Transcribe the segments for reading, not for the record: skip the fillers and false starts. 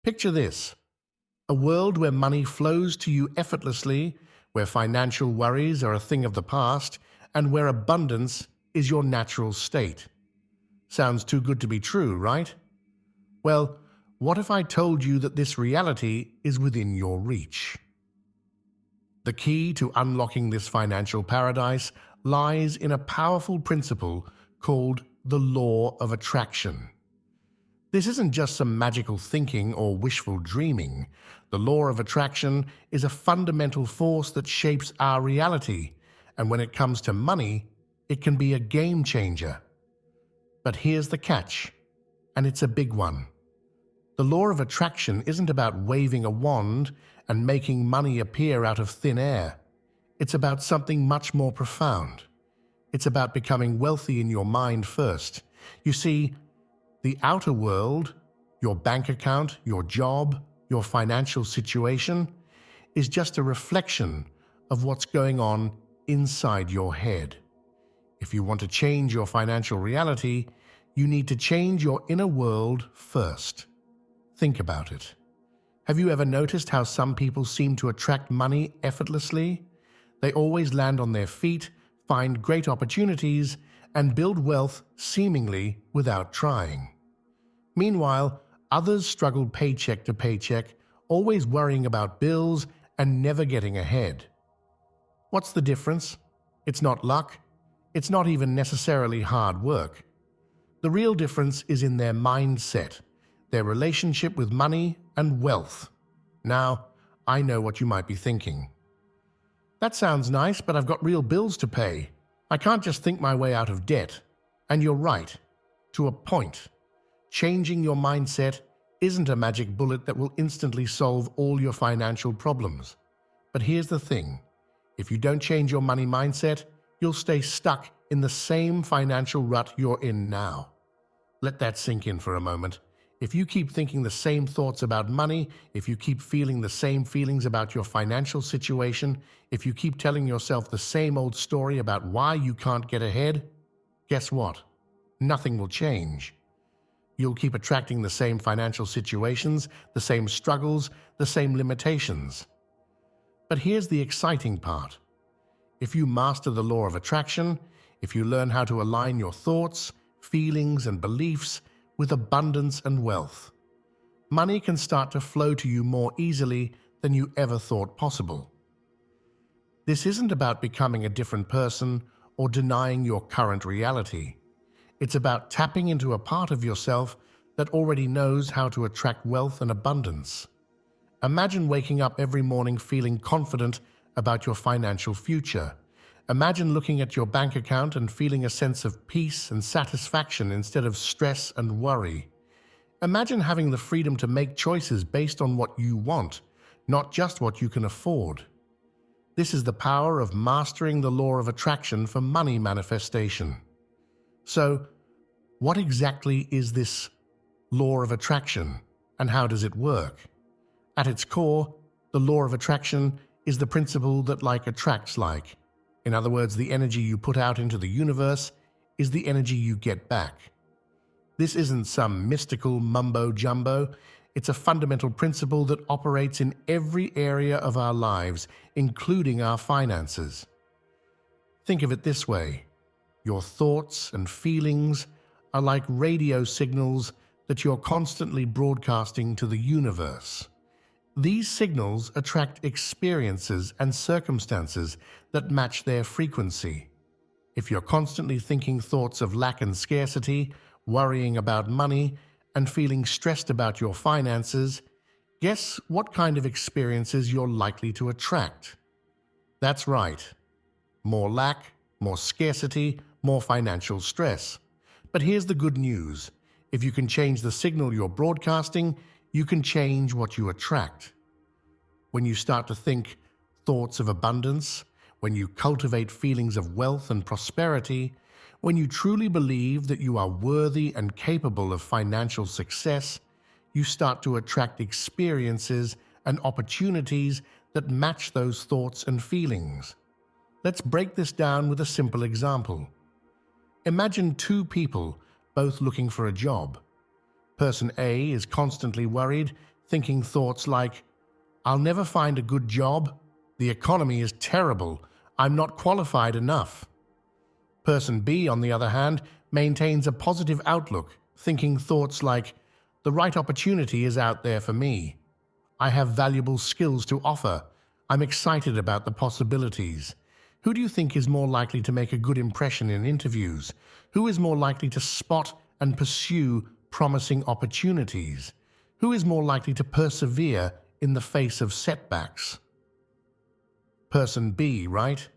Picture this: a world where money flows to you effortlessly, where financial worries are a thing of the past, and where abundance is your natural state. Sounds too good to be true, right? Well, what if I told you that this reality is within your reach? The key to unlocking this financial paradise lies in a powerful principle called the law of attraction. This isn't just some magical thinking or wishful dreaming. The law of attraction is a fundamental force that shapes our reality, and when it comes to money, it can be a game changer. But here's the catch, and it's a big one. The law of attraction isn't about waving a wand and making money appear out of thin air. It's about something much more profound. It's about becoming wealthy in your mind first. You see, the outer world, your bank account, your job, your financial situation, is just a reflection of what's going on inside your head. If you want to change your financial reality, you need to change your inner world first. Think about it. Have you ever noticed how some people seem to attract money effortlessly? They always land on their feet, find great opportunities, and build wealth seemingly without trying. Meanwhile, others struggle paycheck to paycheck, always worrying about bills and never getting ahead. What's the difference? It's not luck. It's not even necessarily hard work. The real difference is in their mindset, their relationship with money and wealth. Now, I know what you might be thinking. That sounds nice, but I've got real bills to pay. I can't just think my way out of debt. And you're right, to a point. Changing your mindset isn't a magic bullet that will instantly solve all your financial problems. But here's the thing. If you don't change your money mindset, you'll stay stuck in the same financial rut you're in now. Let that sink in for a moment. If you keep thinking the same thoughts about money, if you keep feeling the same feelings about your financial situation, if you keep telling yourself the same old story about why you can't get ahead, guess what? Nothing will change. You'll keep attracting the same financial situations, the same struggles, the same limitations. But here's the exciting part. If you master the law of attraction, if you learn how to align your thoughts, feelings, and beliefs with abundance and wealth, money can start to flow to you more easily than you ever thought possible. This isn't about becoming a different person or denying your current reality. It's about tapping into a part of yourself that already knows how to attract wealth and abundance. Imagine waking up every morning feeling confident about your financial future. Imagine looking at your bank account and feeling a sense of peace and satisfaction instead of stress and worry. Imagine having the freedom to make choices based on what you want, not just what you can afford. This is the power of mastering the law of attraction for money manifestation. So, what exactly is this law of attraction, and how does it work? At its core, the law of attraction is the principle that like attracts like. In other words, the energy you put out into the universe is the energy you get back. This isn't some mystical mumbo-jumbo. It's a fundamental principle that operates in every area of our lives, including our finances. Think of it this way. Your thoughts and feelings are like radio signals that you're constantly broadcasting to the universe. These signals attract experiences and circumstances that match their frequency. If you're constantly thinking thoughts of lack and scarcity, worrying about money, and feeling stressed about your finances, guess what kind of experiences you're likely to attract? That's right. More lack, more scarcity, more financial stress. But here's the good news. If you can change the signal you're broadcasting, you can change what you attract. When you start to think thoughts of abundance, when you cultivate feelings of wealth and prosperity, when you truly believe that you are worthy and capable of financial success, you start to attract experiences and opportunities that match those thoughts and feelings. Let's break this down with a simple example. Imagine two people both looking for a job. Person A is constantly worried, thinking thoughts like, "I'll never find a good job, the economy is terrible, I'm not qualified enough." Person B, on the other hand, maintains a positive outlook, thinking thoughts like, "The right opportunity is out there for me. I have valuable skills to offer. I'm excited about the possibilities." Who do you think is more likely to make a good impression in interviews? Who is more likely to spot and pursue promising opportunities? Who is more likely to persevere in the face of setbacks? Person B, right?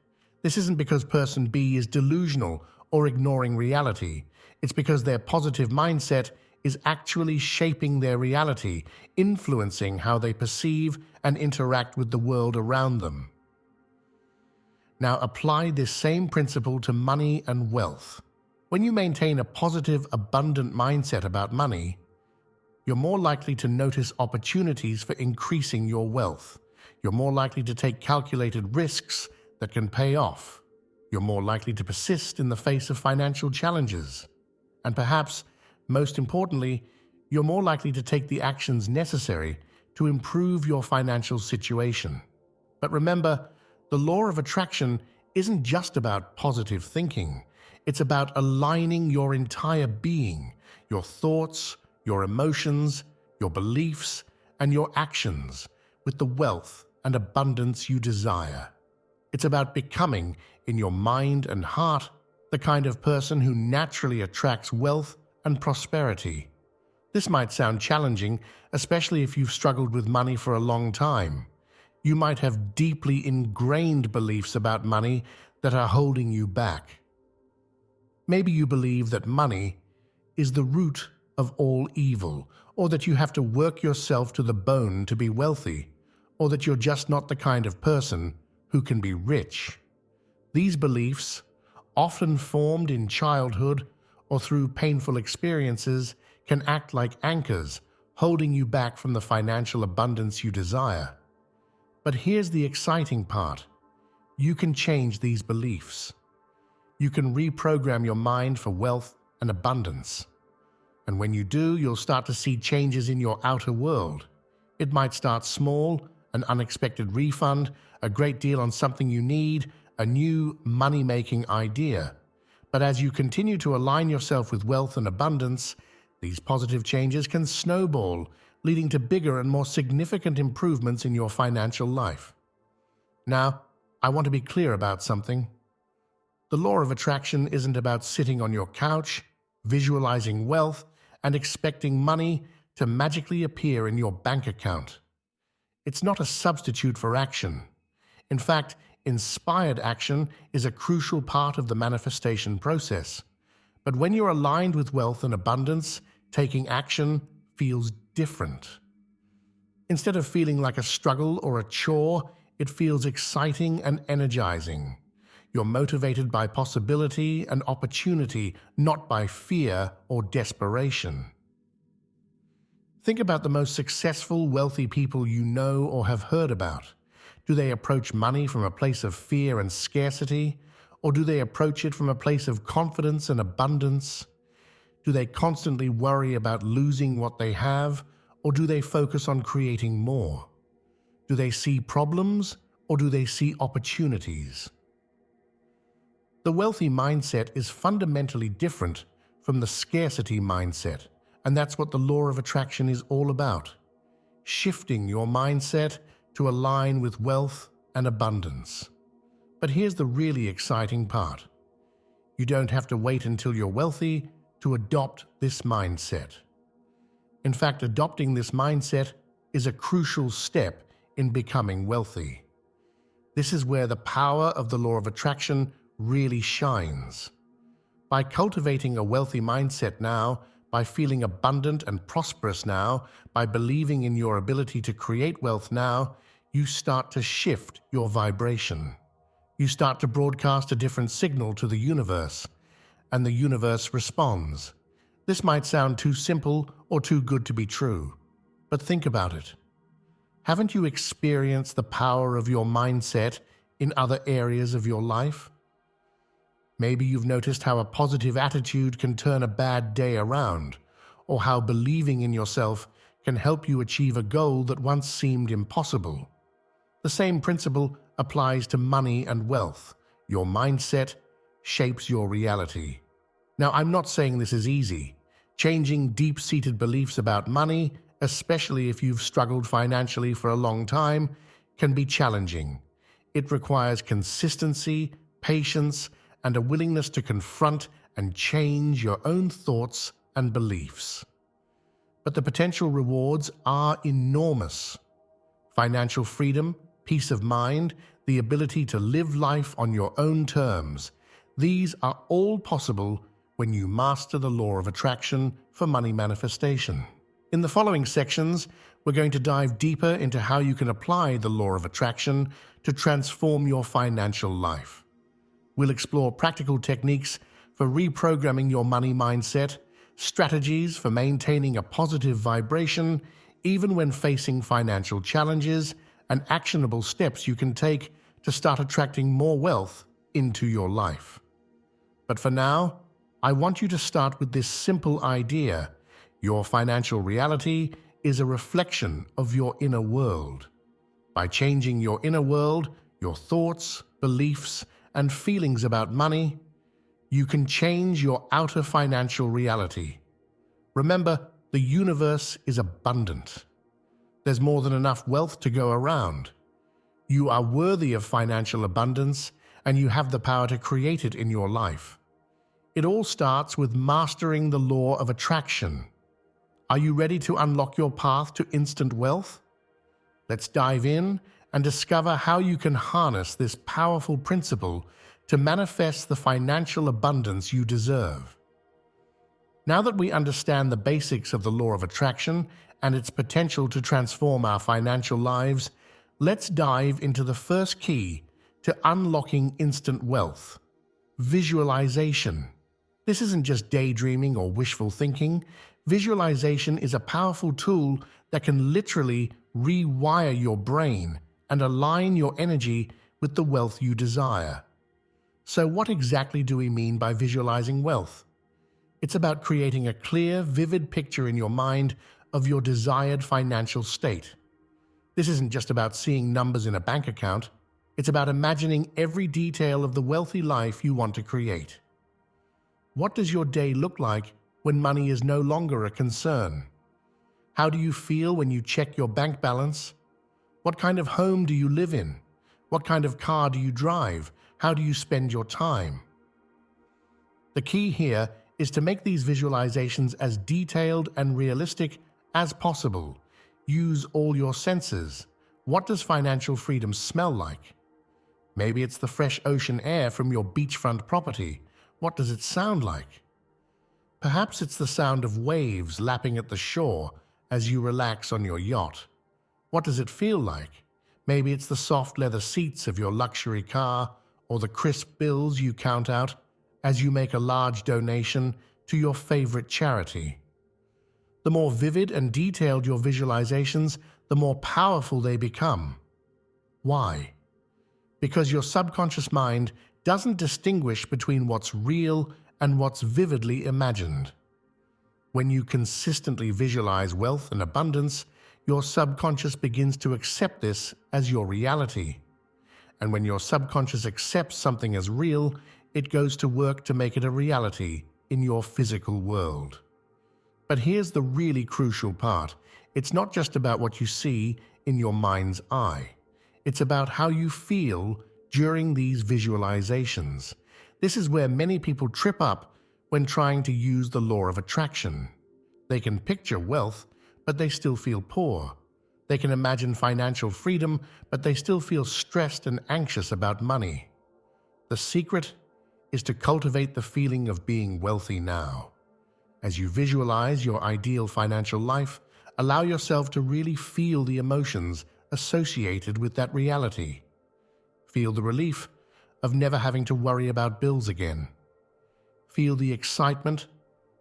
This isn't because person B is delusional or ignoring reality. It's because their positive mindset is actually shaping their reality, influencing how they perceive and interact with the world around them. Now apply this same principle to money and wealth. When you maintain a positive, abundant mindset about money, you're more likely to notice opportunities for increasing your wealth. You're more likely to take calculated risks that can pay off. You're more likely to persist in the face of financial challenges. And perhaps, most importantly, you're more likely to take the actions necessary to improve your financial situation. But remember, the law of attraction isn't just about positive thinking. It's about aligning your entire being, your thoughts, your emotions, your beliefs, and your actions with the wealth and abundance you desire. It's about becoming, in your mind and heart, the kind of person who naturally attracts wealth and prosperity. This might sound challenging, especially if you've struggled with money for a long time. You might have deeply ingrained beliefs about money that are holding you back. Maybe you believe that money is the root of all evil, or that you have to work yourself to the bone to be wealthy, or that you're just not the kind of person who can be rich. These beliefs, often formed in childhood or through painful experiences, can act like anchors, holding you back from the financial abundance you desire. But here's the exciting part. You can change these beliefs. You can reprogram your mind for wealth and abundance. And when you do, you'll start to see changes in your outer world. It might start small, an unexpected refund, a great deal on something you need, a new money-making idea. But as you continue to align yourself with wealth and abundance, these positive changes can snowball, leading to bigger and more significant improvements in your financial life. Now, I want to be clear about something. The law of attraction isn't about sitting on your couch, visualizing wealth, and expecting money to magically appear in your bank account. It's not a substitute for action. In fact, inspired action is a crucial part of the manifestation process. But when you're aligned with wealth and abundance, taking action feels different. Instead of feeling like a struggle or a chore, it feels exciting and energizing. You're motivated by possibility and opportunity, not by fear or desperation. Think about the most successful, wealthy people you know or have heard about. Do they approach money from a place of fear and scarcity, or do they approach it from a place of confidence and abundance? Do they constantly worry about losing what they have, or do they focus on creating more? Do they see problems, or do they see opportunities? The wealthy mindset is fundamentally different from the scarcity mindset, and that's what the law of attraction is all about. Shifting your mindset to align with wealth and abundance. But here's the really exciting part. You don't have to wait until you're wealthy to adopt this mindset. In fact, adopting this mindset is a crucial step in becoming wealthy. This is where the power of the law of attraction really shines. By cultivating a wealthy mindset now, by feeling abundant and prosperous now, by believing in your ability to create wealth now, you start to shift your vibration. You start to broadcast a different signal to the universe, and the universe responds. This might sound too simple or too good to be true, but think about it. Haven't you experienced the power of your mindset in other areas of your life? Maybe you've noticed how a positive attitude can turn a bad day around, or how believing in yourself can help you achieve a goal that once seemed impossible. The same principle applies to money and wealth. Your mindset shapes your reality. Now, I'm not saying this is easy. Changing deep-seated beliefs about money, especially if you've struggled financially for a long time, can be challenging. It requires consistency, patience, and a willingness to confront and change your own thoughts and beliefs. But the potential rewards are enormous. Financial freedom, peace of mind, the ability to live life on your own terms. These are all possible when you master the law of attraction for money manifestation. In the following sections, we're going to dive deeper into how you can apply the law of attraction to transform your financial life. We'll explore practical techniques for reprogramming your money mindset, strategies for maintaining a positive vibration, even when facing financial challenges, and actionable steps you can take to start attracting more wealth into your life. But for now, I want you to start with this simple idea. Your financial reality is a reflection of your inner world. By changing your inner world, your thoughts, beliefs, and feelings about money, you can change your outer financial reality. Remember, the universe is abundant. There's more than enough wealth to go around. You are worthy of financial abundance, and you have the power to create it in your life. It all starts with mastering the law of attraction. Are you ready to unlock your path to instant wealth? Let's dive in and discover how you can harness this powerful principle to manifest the financial abundance you deserve. Now that we understand the basics of the law of attraction and its potential to transform our financial lives, let's dive into the first key to unlocking instant wealth: visualization. This isn't just daydreaming or wishful thinking. Visualization is a powerful tool that can literally rewire your brain and align your energy with the wealth you desire. So what exactly do we mean by visualizing wealth? It's about creating a clear, vivid picture in your mind of your desired financial state. This isn't just about seeing numbers in a bank account. It's about imagining every detail of the wealthy life you want to create. What does your day look like when money is no longer a concern? How do you feel when you check your bank balance? What kind of home do you live in? What kind of car do you drive? How do you spend your time? The key here is to make these visualizations as detailed and realistic as possible. Use all your senses. What does financial freedom smell like? Maybe it's the fresh ocean air from your beachfront property. What does it sound like? Perhaps it's the sound of waves lapping at the shore as you relax on your yacht. What does it feel like? Maybe it's the soft leather seats of your luxury car or the crisp bills you count out as you make a large donation to your favorite charity. The more vivid and detailed your visualizations, the more powerful they become. Why? Because your subconscious mind doesn't distinguish between what's real and what's vividly imagined. When you consistently visualize wealth and abundance, your subconscious begins to accept this as your reality. And when your subconscious accepts something as real, it goes to work to make it a reality in your physical world. But here's the really crucial part. It's not just about what you see in your mind's eye. It's about how you feel during these visualizations. This is where many people trip up when trying to use the law of attraction. They can picture wealth, but they still feel poor. They can imagine financial freedom, but they still feel stressed and anxious about money. The secret is to cultivate the feeling of being wealthy now. As you visualize your ideal financial life, allow yourself to really feel the emotions associated with that reality. Feel the relief of never having to worry about bills again. Feel the excitement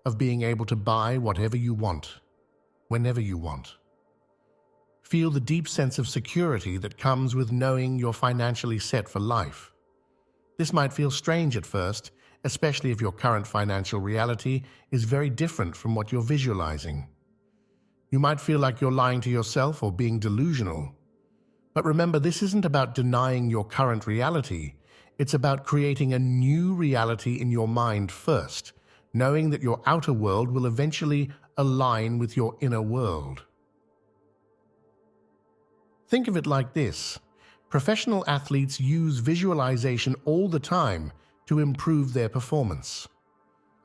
of being able to buy whatever you want, whenever you want. Feel the deep sense of security that comes with knowing you're financially set for life. This might feel strange at first, especially if your current financial reality is very different from what you're visualizing. You might feel like you're lying to yourself or being delusional. But remember, this isn't about denying your current reality. It's about creating a new reality in your mind first, knowing that your outer world will eventually align with your inner world. Think of it like this. Professional athletes use visualization all the time to improve their performance.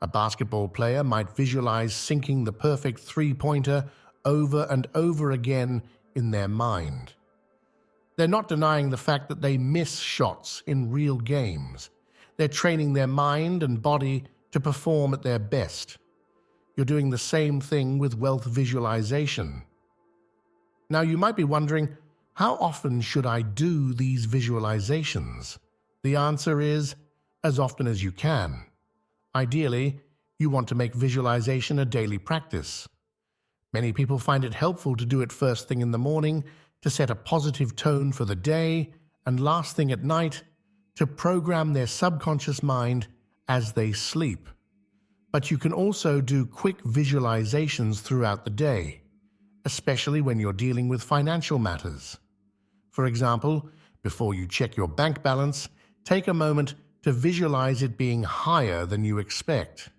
A basketball player might visualize sinking the perfect three-pointer over and over again in their mind. They're not denying the fact that they miss shots in real games. They're training their mind and body to perform at their best. You're doing the same thing with wealth visualization. Now you might be wondering, how often should I do these visualizations? The answer is, as often as you can. Ideally, you want to make visualization a daily practice. Many people find it helpful to do it first thing in the morning to set a positive tone for the day, and last thing at night to program their subconscious mind as they sleep. But you can also do quick visualizations throughout the day, especially when you're dealing with financial matters. For example, before you check your bank balance, take a moment to visualize it being higher than you expect.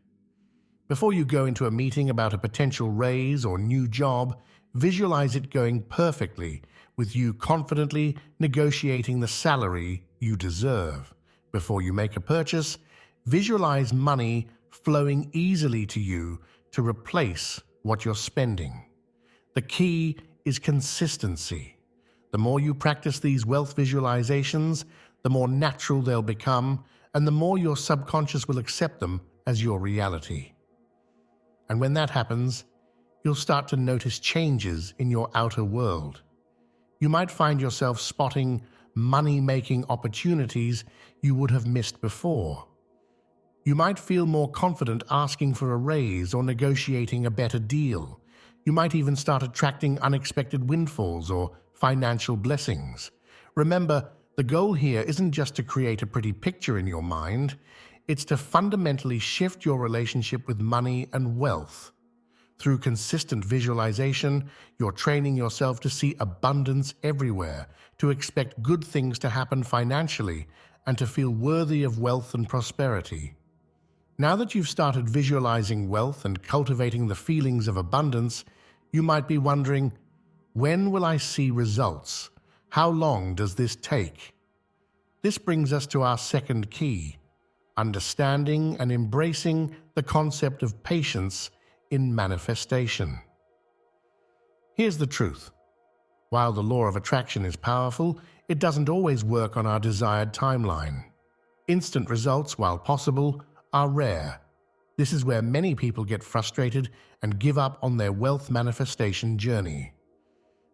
Before you go into a meeting about a potential raise or new job, visualize it going perfectly, with you confidently negotiating the salary you deserve. Before you make a purchase, visualize money flowing easily to you to replace what you're spending. The key is consistency. The more you practice these wealth visualizations, the more natural they'll become, and the more your subconscious will accept them as your reality. And when that happens, you'll start to notice changes in your outer world. You might find yourself spotting money-making opportunities you would have missed before. You might feel more confident asking for a raise or negotiating a better deal. You might even start attracting unexpected windfalls or financial blessings. Remember, the goal here isn't just to create a pretty picture in your mind, it's to fundamentally shift your relationship with money and wealth. Through consistent visualization, you're training yourself to see abundance everywhere, to expect good things to happen financially, and to feel worthy of wealth and prosperity. Now that you've started visualizing wealth and cultivating the feelings of abundance, you might be wondering, when will I see results? How long does this take? This brings us to our second key, understanding and embracing the concept of patience in manifestation. Here's the truth. While the law of attraction is powerful, it doesn't always work on our desired timeline. Instant results, while possible, are rare. This is where many people get frustrated and give up on their wealth manifestation journey.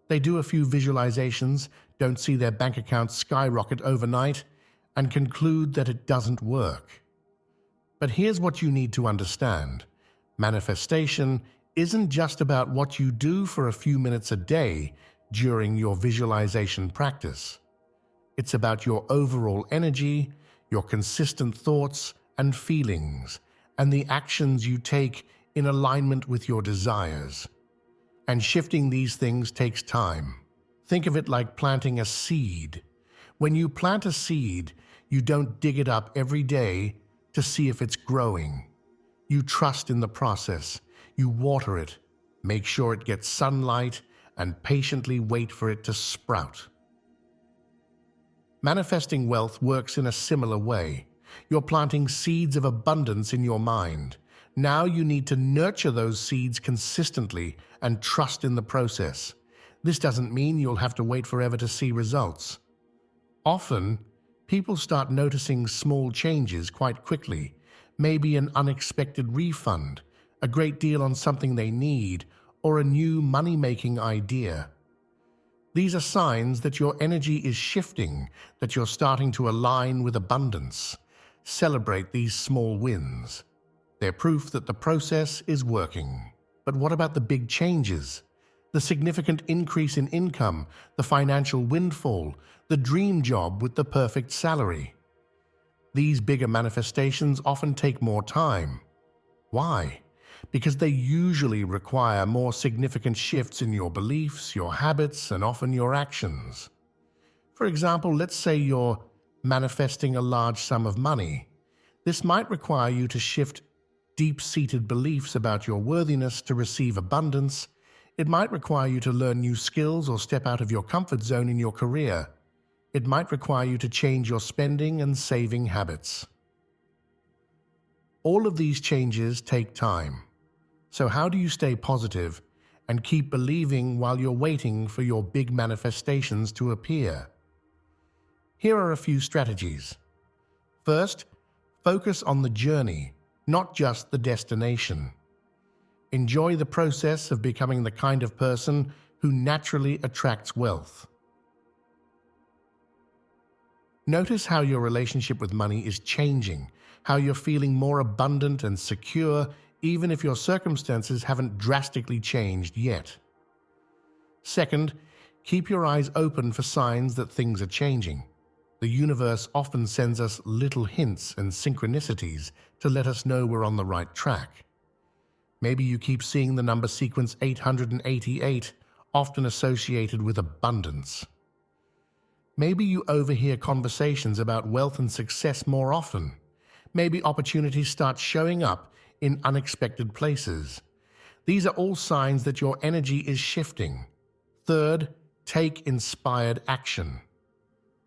They do a few visualizations, don't see their bank accounts skyrocket overnight, and conclude that it doesn't work. But here's what you need to understand. Manifestation isn't just about what you do for a few minutes a day during your visualization practice. It's about your overall energy, your consistent thoughts and feelings, and the actions you take in alignment with your desires. And shifting these things takes time. Think of it like planting a seed. When you plant a seed, you don't dig it up every day to see if it's growing. You trust in the process. You water it, make sure it gets sunlight, and patiently wait for it to sprout. Manifesting wealth works in a similar way. You're planting seeds of abundance in your mind. Now you need to nurture those seeds consistently and trust in the process. This doesn't mean you'll have to wait forever to see results. Often, people start noticing small changes quite quickly, maybe an unexpected refund, a great deal on something they need, or a new money-making idea. These are signs that your energy is shifting, that you're starting to align with abundance. Celebrate these small wins. They're proof that the process is working. But what about the big changes? The significant increase in income, the financial windfall, the dream job with the perfect salary. These bigger manifestations often take more time. Why? because they usually require more significant shifts in your beliefs, your habits, and often your actions. For example, let's say you're manifesting a large sum of money. This might require you to shift deep-seated beliefs about your worthiness to receive abundance. It might require you to learn new skills or step out of your comfort zone in your career. It might require you to change your spending and saving habits. All of these changes take time. So how do you stay positive and keep believing while you're waiting for your big manifestations to appear? Here are a few strategies. First, focus on the journey, not just the destination. Enjoy the process of becoming the kind of person who naturally attracts wealth. Notice how your relationship with money is changing, how you're feeling more abundant and secure, even if your circumstances haven't drastically changed yet. Second, keep your eyes open for signs that things are changing. The universe often sends us little hints and synchronicities to let us know we're on the right track. Maybe you keep seeing the number sequence 888, often associated with abundance. Maybe you overhear conversations about wealth and success more often. Maybe opportunities start showing up in unexpected places. These are all signs that your energy is shifting. Third, take inspired action.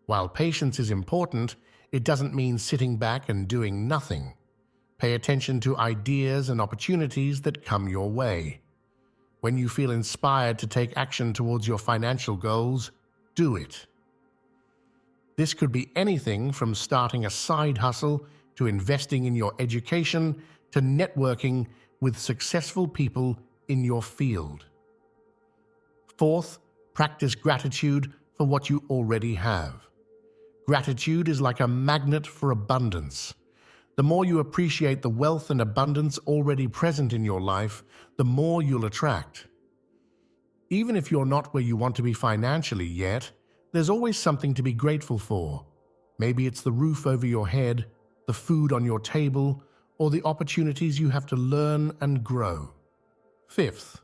While patience is important, it doesn't mean sitting back and doing nothing. Pay attention to ideas and opportunities that come your way. When you feel inspired to take action towards your financial goals, do it. This could be anything from starting a side hustle to investing in your education to networking with successful people in your field. Fourth, practice gratitude for what you already have. Gratitude is like a magnet for abundance. The more you appreciate the wealth and abundance already present in your life, the more you'll attract. Even if you're not where you want to be financially yet, there's always something to be grateful for. Maybe it's the roof over your head, the food on your table, or the opportunities you have to learn and grow. Fifth,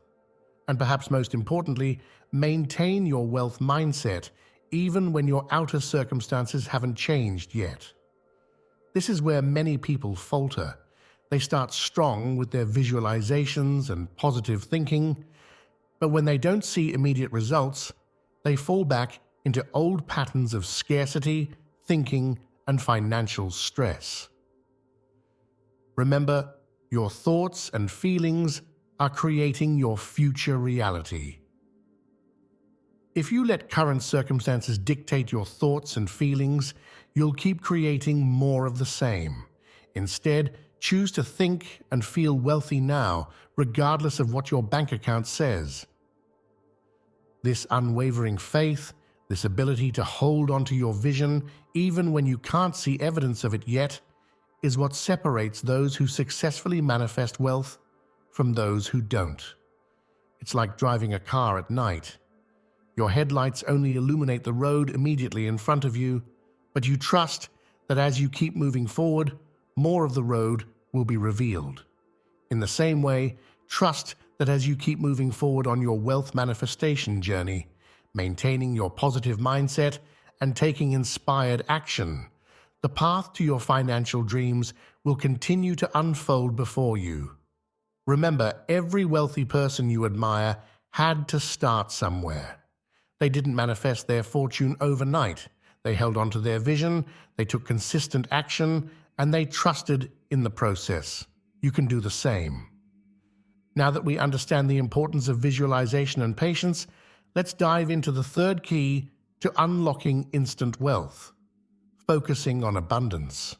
and perhaps most importantly, maintain your wealth mindset even when your outer circumstances haven't changed yet. This is where many people falter. They start strong with their visualizations and positive thinking, but when they don't see immediate results, they fall back into old patterns of scarcity, thinking, and financial stress. Remember, your thoughts and feelings are creating your future reality. If you let current circumstances dictate your thoughts and feelings, you'll keep creating more of the same. Instead, choose to think and feel wealthy now, regardless of what your bank account says. This unwavering faith, this ability to hold onto your vision, even when you can't see evidence of it yet, is what separates those who successfully manifest wealth from those who don't. It's like driving a car at night. Your headlights only illuminate the road immediately in front of you, but you trust that as you keep moving forward, more of the road will be revealed. In the same way, trust that as you keep moving forward on your wealth manifestation journey, maintaining your positive mindset and taking inspired action, the path to your financial dreams will continue to unfold before you. Remember, every wealthy person you admire had to start somewhere. They didn't manifest their fortune overnight. They held on to their vision, they took consistent action, and they trusted in the process. You can do the same. Now that we understand the importance of visualization and patience, let's dive into the third key to unlocking instant wealth: focusing on abundance.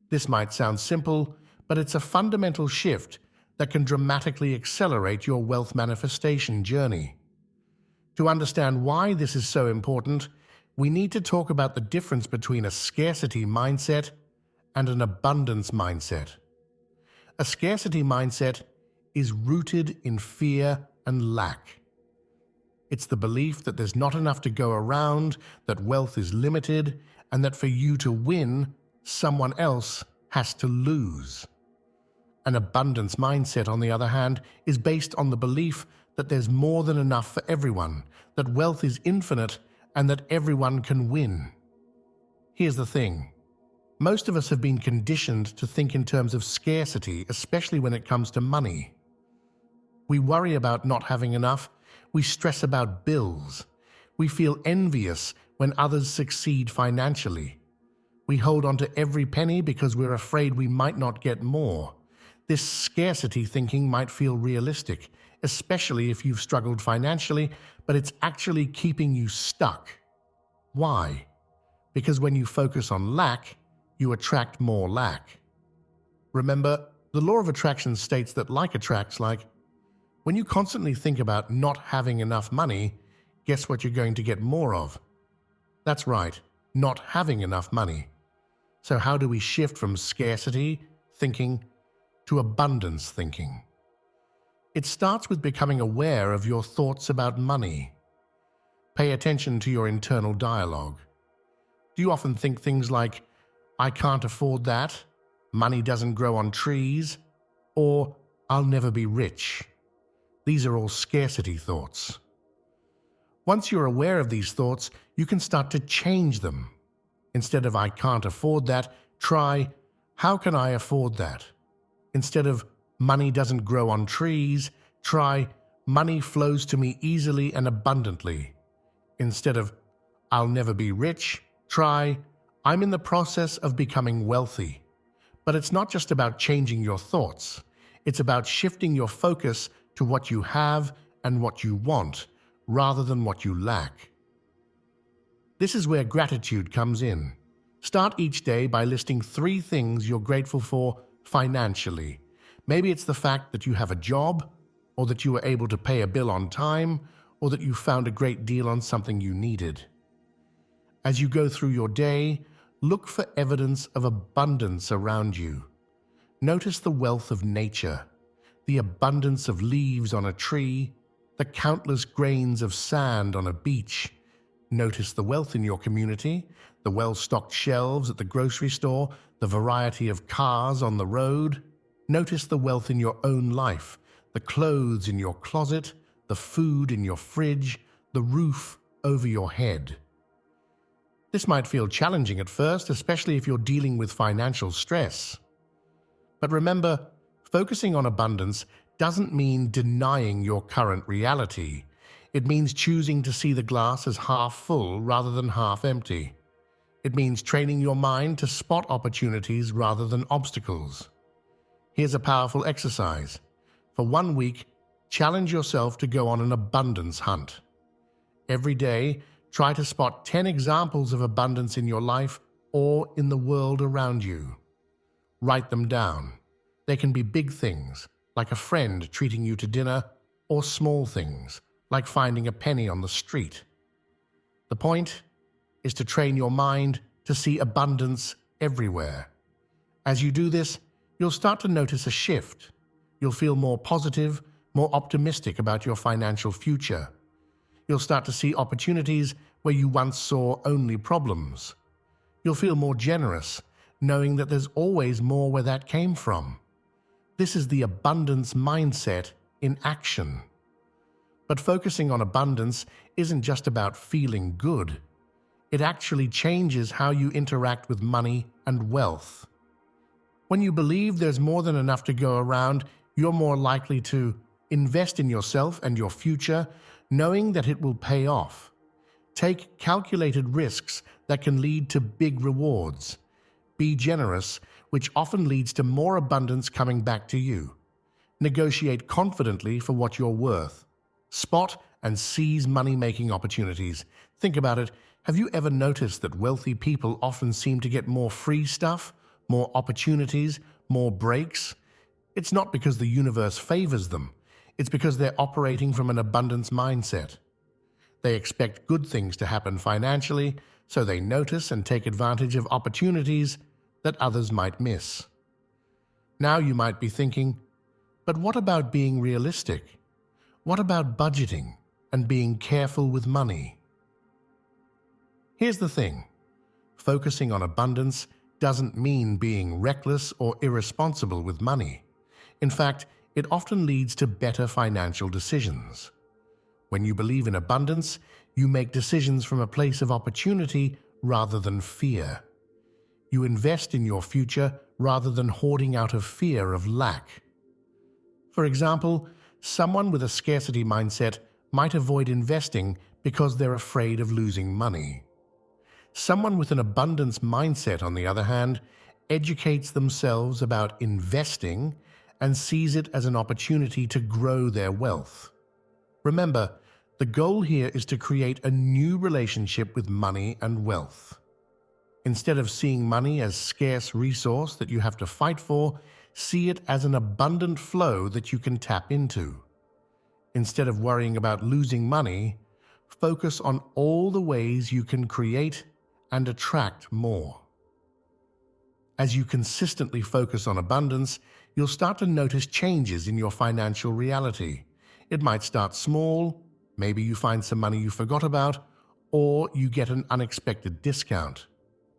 This might sound simple, but it's a fundamental shift that can dramatically accelerate your wealth manifestation journey. To understand why this is so important, we need to talk about the difference between a scarcity mindset and an abundance mindset. A scarcity mindset is rooted in fear and lack. It's the belief that there's not enough to go around, that wealth is limited, and that for you to win, someone else has to lose. An abundance mindset, on the other hand, is based on the belief that there's more than enough for everyone, that wealth is infinite, and that everyone can win. Here's the thing. Most of us have been conditioned to think in terms of scarcity, especially when it comes to money. We worry about not having enough. We stress about bills. We feel envious when others succeed financially. We hold on to every penny because we're afraid we might not get more. This scarcity thinking might feel realistic, especially if you've struggled financially, but it's actually keeping you stuck. Why? Because when you focus on lack, you attract more lack. Remember, the law of attraction states that like attracts like. When you constantly think about not having enough money, guess what you're going to get more of? That's right, not having enough money. So how do we shift from scarcity thinking to abundance thinking? It starts with becoming aware of your thoughts about money. Pay attention to your internal dialogue. Do you often think things like, I can't afford that, money doesn't grow on trees, or I'll never be rich? These are all scarcity thoughts. Once you're aware of these thoughts, you can start to change them. Instead of I can't afford that, try how can I afford that? Instead of money doesn't grow on trees, try money flows to me easily and abundantly. Instead of I'll never be rich, try I'm in the process of becoming wealthy. But it's not just about changing your thoughts. It's about shifting your focus to what you have and what you want, rather than what you lack. This is where gratitude comes in. Start each day by listing 3 things you're grateful for financially. Maybe it's the fact that you have a job, or that you were able to pay a bill on time, or that you found a great deal on something you needed. As you go through your day, look for evidence of abundance around you. Notice the wealth of nature, the abundance of leaves on a tree, the countless grains of sand on a beach. Notice the wealth in your community, the well-stocked shelves at the grocery store, the variety of cars on the road. Notice the wealth in your own life, the clothes in your closet, the food in your fridge, the roof over your head. This might feel challenging at first, especially if you're dealing with financial stress. But remember, focusing on abundance doesn't mean denying your current reality. It means choosing to see the glass as half full rather than half empty. It means training your mind to spot opportunities rather than obstacles. Here's a powerful exercise. For 1 week, challenge yourself to go on an abundance hunt. Every day, try to spot 10 examples of abundance in your life or in the world around you. Write them down. They can be big things, like a friend treating you to dinner, or small things, like finding a penny on the street. The point is to train your mind to see abundance everywhere. As you do this, you'll start to notice a shift. You'll feel more positive, more optimistic about your financial future. You'll start to see opportunities where you once saw only problems. You'll feel more generous, knowing that there's always more where that came from. This is the abundance mindset in action. But focusing on abundance isn't just about feeling good. It actually changes how you interact with money and wealth. When you believe there's more than enough to go around, you're more likely to invest in yourself and your future, knowing that it will pay off. Take calculated risks that can lead to big rewards. Be generous, which often leads to more abundance coming back to you. Negotiate confidently for what you're worth. Spot and seize money-making opportunities. Think about it. Have you ever noticed that wealthy people often seem to get more free stuff, more opportunities, more breaks? It's not because the universe favors them. It's because they're operating from an abundance mindset. They expect good things to happen financially, so they notice and take advantage of opportunities that others might miss. Now you might be thinking, but what about being realistic? What about budgeting and being careful with money? Here's the thing. Focusing on abundance doesn't mean being reckless or irresponsible with money. In fact, it often leads to better financial decisions. When you believe in abundance, you make decisions from a place of opportunity rather than fear. You invest in your future rather than hoarding out of fear of lack. For example, someone with a scarcity mindset might avoid investing because they're afraid of losing money. Someone with an abundance mindset, on the other hand, educates themselves about investing and sees it as an opportunity to grow their wealth. Remember, the goal here is to create a new relationship with money and wealth. Instead of seeing money as a scarce resource that you have to fight for, see it as an abundant flow that you can tap into. Instead of worrying about losing money, focus on all the ways you can create and attract more. As you consistently focus on abundance, you'll start to notice changes in your financial reality. It might start small, maybe you find some money you forgot about, or you get an unexpected discount.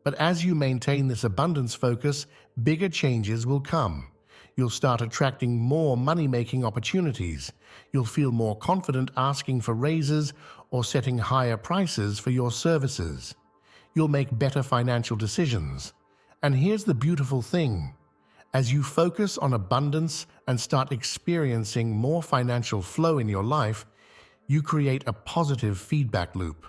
But as you maintain this abundance focus, bigger changes will come. You'll start attracting more money-making opportunities. You'll feel more confident asking for raises or setting higher prices for your services. You'll make better financial decisions. And here's the beautiful thing. As you focus on abundance and start experiencing more financial flow in your life, you create a positive feedback loop.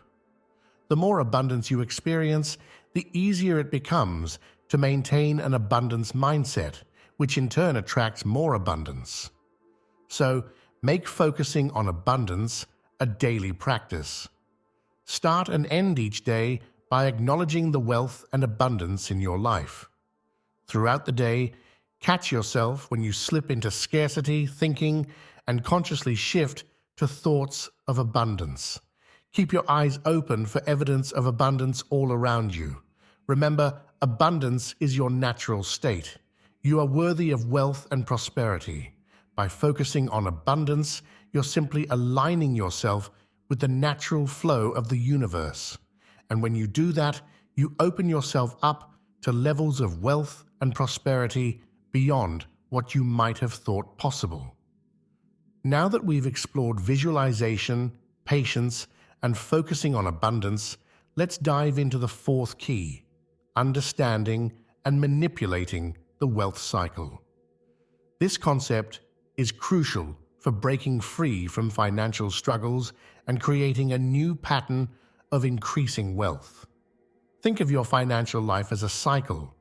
The more abundance you experience, the easier it becomes to maintain an abundance mindset, which in turn attracts more abundance. So, make focusing on abundance a daily practice. Start and end each day by acknowledging the wealth and abundance in your life. Throughout the day, catch yourself when you slip into scarcity thinking and consciously shift to thoughts of abundance. Keep your eyes open for evidence of abundance all around you. Remember, abundance is your natural state. You are worthy of wealth and prosperity. By focusing on abundance, you're simply aligning yourself with the natural flow of the universe. And when you do that, you open yourself up to levels of wealth and prosperity beyond what you might have thought possible. Now that we've explored visualization, patience, and focusing on abundance, let's dive into the fourth key: understanding and manipulating the wealth cycle. This concept is crucial for breaking free from financial struggles and creating a new pattern of increasing wealth. Think of your financial life as a cycle.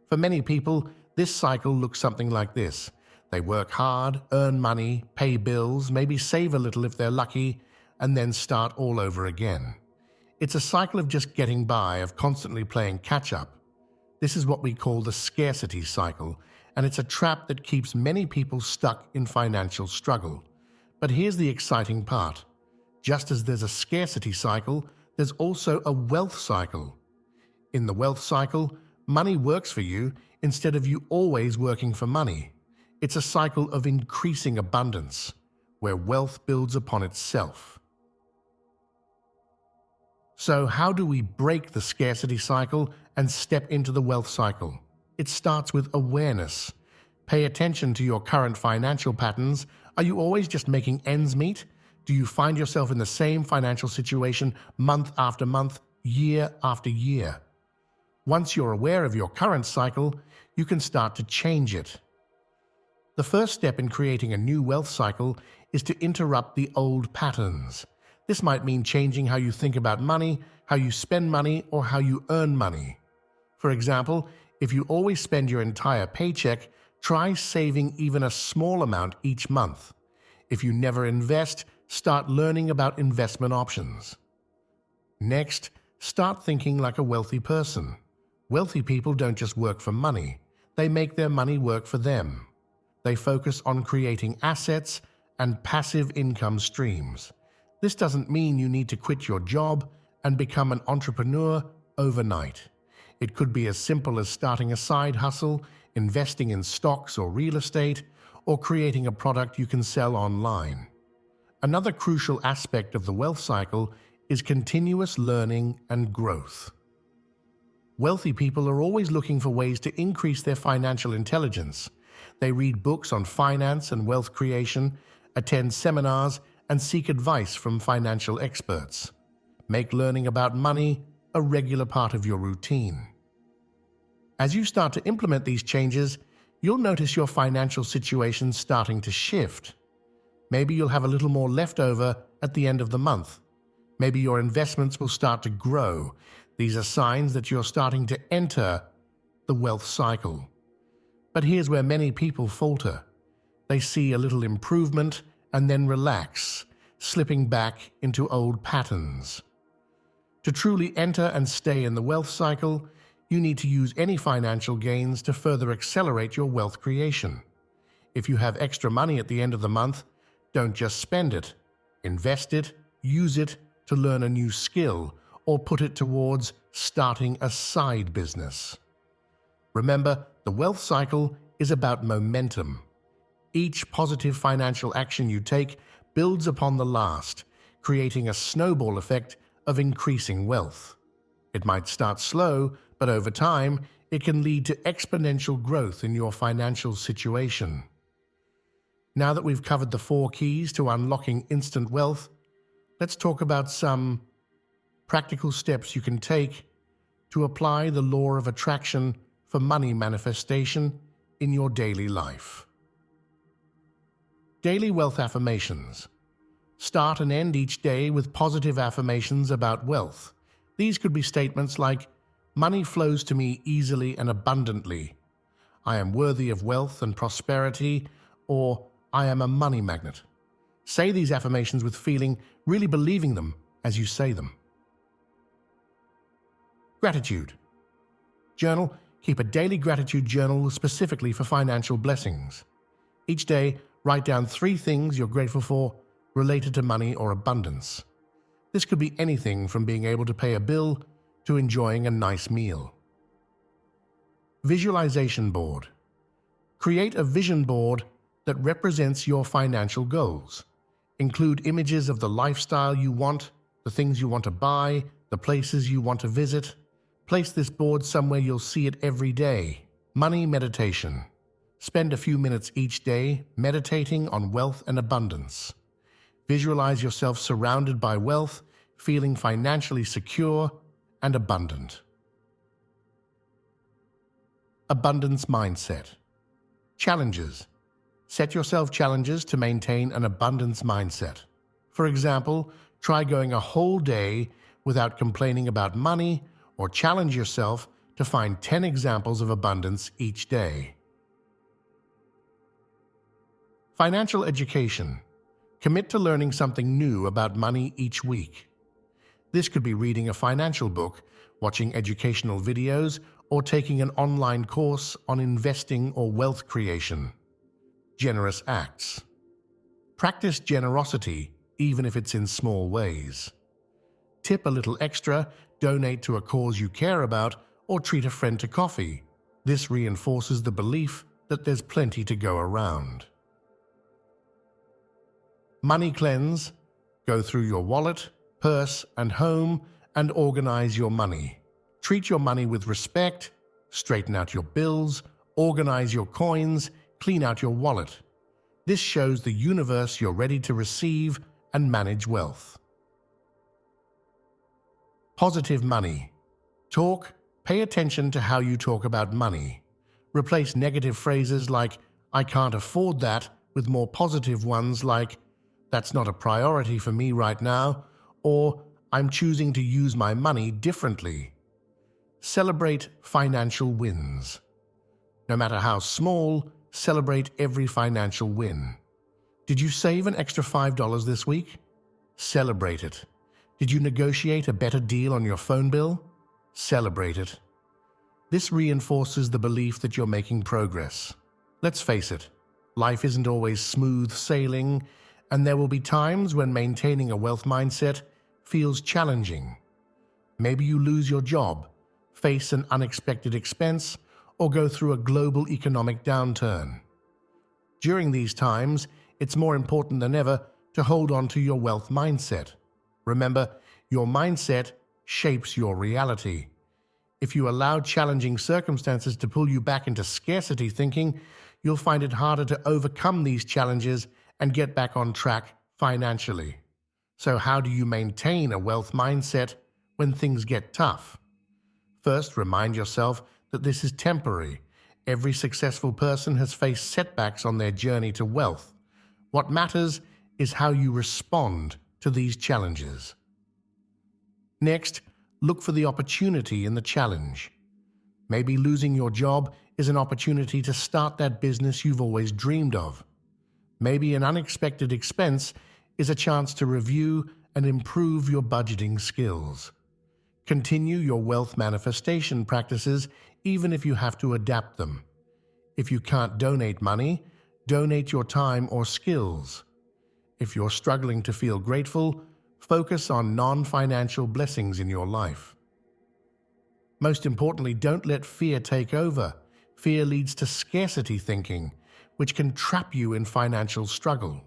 For many people, this cycle looks something like this. They work hard, earn money, pay bills, maybe save a little if they're lucky, and then start all over again. It's a cycle of just getting by, of constantly playing catch-up. This is what we call the scarcity cycle, and it's a trap that keeps many people stuck in financial struggle. But here's the exciting part. Just as there's a scarcity cycle, there's also a wealth cycle. In the wealth cycle, money works for you instead of you always working for money. It's a cycle of increasing abundance, where wealth builds upon itself. So how do we break the scarcity cycle and step into the wealth cycle? It starts with awareness. Pay attention to your current financial patterns. Are you always just making ends meet? Do you find yourself in the same financial situation month after month, year after year? Once you're aware of your current cycle, you can start to change it. The first step in creating a new wealth cycle is to interrupt the old patterns. This might mean changing how you think about money, how you spend money, or how you earn money. For example, if you always spend your entire paycheck, try saving even a small amount each month. If you never invest, start learning about investment options. Next, start thinking like a wealthy person. Wealthy people don't just work for money. They make their money work for them. They focus on creating assets and passive income streams. This doesn't mean you need to quit your job and become an entrepreneur overnight. It could be as simple as starting a side hustle, investing in stocks or real estate, or creating a product you can sell online. Another crucial aspect of the wealth cycle is continuous learning and growth. Wealthy people are always looking for ways to increase their financial intelligence. They read books on finance and wealth creation, attend seminars, and seek advice from financial experts. Make learning about money a regular part of your routine. As you start to implement these changes, you'll notice your financial situation starting to shift. Maybe you'll have a little more left over at the end of the month. Maybe your investments will start to grow. These are signs that you're starting to enter the wealth cycle. But here's where many people falter. They see a little improvement and then relax, slipping back into old patterns. To truly enter and stay in the wealth cycle, you need to use any financial gains to further accelerate your wealth creation. If you have extra money at the end of the month, don't just spend it. Invest it, use it to learn a new skill, or put it towards starting a side business. Remember, the wealth cycle is about momentum. Each positive financial action you take builds upon the last, creating a snowball effect of increasing wealth. It might start slow, but over time, it can lead to exponential growth in your financial situation. Now that we've covered the 4 keys to unlocking instant wealth, let's talk about some practical steps you can take to apply the law of attraction for money manifestation in your daily life. Daily wealth affirmations. Start and end each day with positive affirmations about wealth. These could be statements like, "Money flows to me easily and abundantly," "I am worthy of wealth and prosperity," or "I am a money magnet." Say these affirmations with feeling, really believing them as you say them. Gratitude. Journal. Keep a daily gratitude journal specifically for financial blessings. Each day, write down 3 things you're grateful for related to money or abundance. This could be anything from being able to pay a bill to enjoying a nice meal. Visualization board. Create a vision board that represents your financial goals. Include images of the lifestyle you want, the things you want to buy, the places you want to visit. Place this board somewhere you'll see it every day. Money meditation. Spend a few minutes each day meditating on wealth and abundance. Visualize yourself surrounded by wealth, feeling financially secure and abundant. Abundance mindset. Challenges. Set yourself challenges to maintain an abundance mindset. For example, try going a whole day without complaining about money, or challenge yourself to find 10 examples of abundance each day. Financial education. Commit to learning something new about money each week. This could be reading a financial book, watching educational videos, or taking an online course on investing or wealth creation. Generous acts. Practice generosity, even if it's in small ways. Tip a little extra, donate to a cause you care about, or treat a friend to coffee. This reinforces the belief that there's plenty to go around. Money cleanse. Go through your wallet, purse, and home and organize your money. Treat your money with respect, straighten out your bills, organize your coins, clean out your wallet. This shows the universe you're ready to receive and manage wealth. Positive money. Pay attention to how you talk about money. Replace negative phrases like, "I can't afford that," with more positive ones like, "That's not a priority for me right now," or "I'm choosing to use my money differently." Celebrate financial wins. No matter how small, celebrate every financial win. Did you save an extra $5 this week? Celebrate it. Did you negotiate a better deal on your phone bill? Celebrate it. This reinforces the belief that you're making progress. Let's face it, life isn't always smooth sailing, and there will be times when maintaining a wealth mindset feels challenging. Maybe you lose your job, face an unexpected expense, or go through a global economic downturn. During these times, it's more important than ever to hold on to your wealth mindset. Remember, your mindset shapes your reality. If you allow challenging circumstances to pull you back into scarcity thinking, you'll find it harder to overcome these challenges and get back on track financially. So how do you maintain a wealth mindset when things get tough? First, remind yourself that this is temporary. Every successful person has faced setbacks on their journey to wealth. What matters is how you respond to these challenges. Next, look for the opportunity in the challenge. Maybe losing your job is an opportunity to start that business you've always dreamed of. Maybe an unexpected expense is a chance to review and improve your budgeting skills. Continue your wealth manifestation practices even if you have to adapt them. If you can't donate money, donate your time or skills. If you're struggling to feel grateful, focus on non-financial blessings in your life. Most importantly, don't let fear take over. Fear leads to scarcity thinking, which can trap you in financial struggle.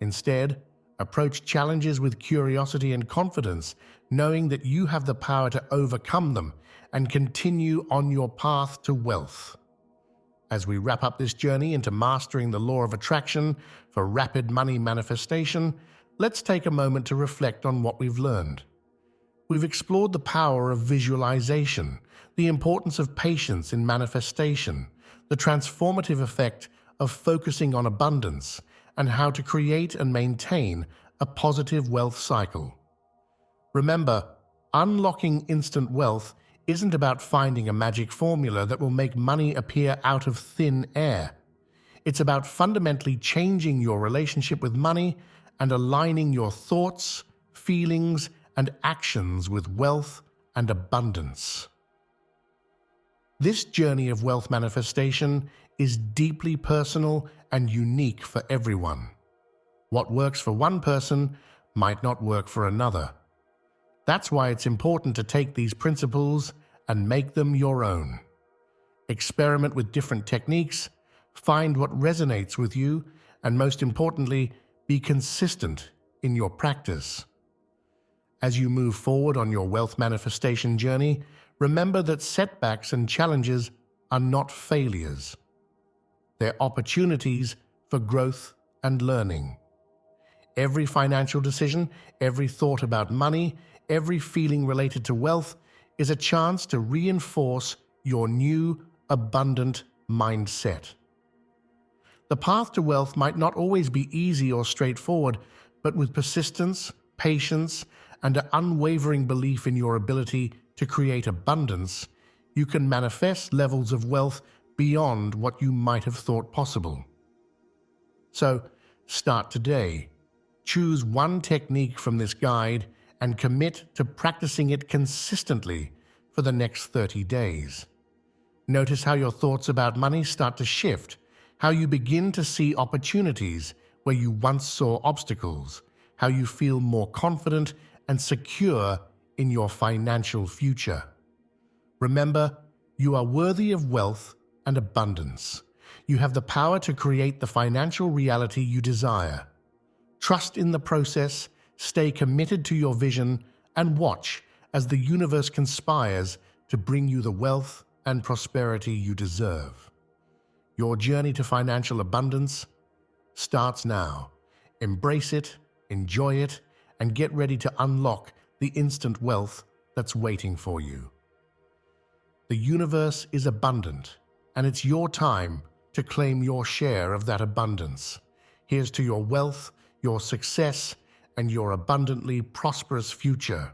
Instead, approach challenges with curiosity and confidence, knowing that you have the power to overcome them and continue on your path to wealth. As we wrap up this journey into mastering the law of attraction for rapid money manifestation, let's take a moment to reflect on what we've learned. We've explored the power of visualization, the importance of patience in manifestation, the transformative effect of focusing on abundance, and how to create and maintain a positive wealth cycle. Remember, unlocking instant wealth isn't about finding a magic formula that will make money appear out of thin air. It's about fundamentally changing your relationship with money and aligning your thoughts, feelings, and actions with wealth and abundance. This journey of wealth manifestation is deeply personal and unique for everyone. What works for one person might not work for another. That's why it's important to take these principles and make them your own. Experiment with different techniques, find what resonates with you, and most importantly, be consistent in your practice. As you move forward on your wealth manifestation journey, remember that setbacks and challenges are not failures. They're opportunities for growth and learning. Every financial decision, every thought about money, every feeling related to wealth is a chance to reinforce your new, abundant mindset. The path to wealth might not always be easy or straightforward, but with persistence, patience, and an unwavering belief in your ability to create abundance, you can manifest levels of wealth beyond what you might have thought possible. So, start today. Choose one technique from this guide and commit to practicing it consistently for the next 30 days. Notice how your thoughts about money start to shift, how you begin to see opportunities where you once saw obstacles, how you feel more confident and secure in your financial future. Remember, you are worthy of wealth and abundance. You have the power to create the financial reality you desire. Trust in the process, stay committed to your vision, and watch as the universe conspires to bring you the wealth and prosperity you deserve. Your journey to financial abundance starts now. Embrace it, enjoy it, and get ready to unlock the instant wealth that's waiting for you. The universe is abundant, and it's your time to claim your share of that abundance. Here's to your wealth, your success, and your abundantly prosperous future.